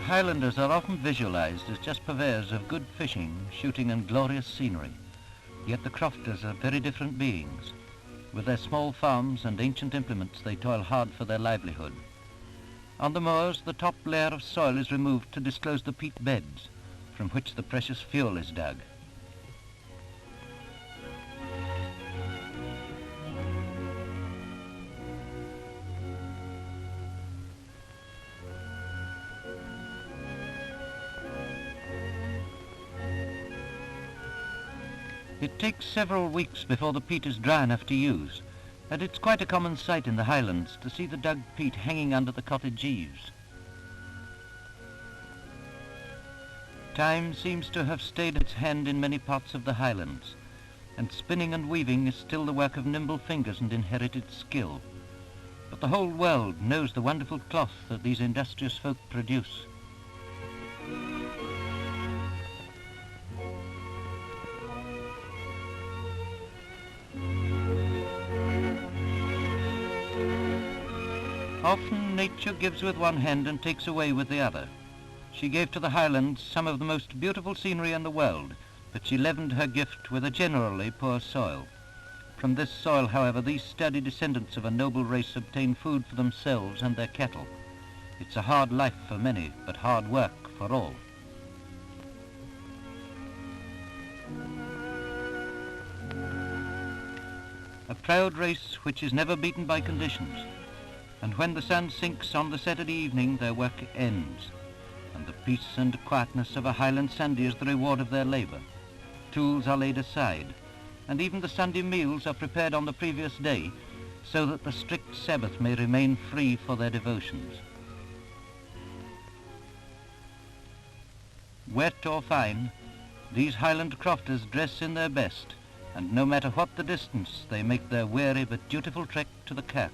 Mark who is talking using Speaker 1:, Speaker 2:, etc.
Speaker 1: Highlanders are often visualised as just purveyors of good fishing, shooting and glorious scenery. Yet the crofters are very different beings. With their small farms and ancient implements, they toil hard for their livelihood. On the moors, the top layer of soil is removed to disclose the peat beds, from which the precious fuel is dug. It takes several weeks before the peat is dry enough to use, and it's quite a common sight in the Highlands to see the dug peat hanging under the cottage eaves. Time seems to have stayed its hand in many parts of the Highlands, and spinning and weaving is still the work of nimble fingers and inherited skill. But the whole world knows the wonderful cloth that these industrious folk produce. Often nature gives with one hand and takes away with the other. She gave to the Highlands some of the most beautiful scenery in the world, but she leavened her gift with a generally poor soil. From this soil, however, these sturdy descendants of a noble race obtain food for themselves and their cattle. It's a hard life for many, but hard work for all. A proud race which is never beaten by conditions. And when the sun sinks on the Saturday evening, their work ends, and the peace and quietness of a Highland Sunday is the reward of their labour. Tools are laid aside, and even the Sunday meals are prepared on the previous day, so that the strict Sabbath may remain free for their devotions. Wet or fine, these Highland crofters dress in their best, and no matter what the distance, they make their weary but dutiful trek to the kirk.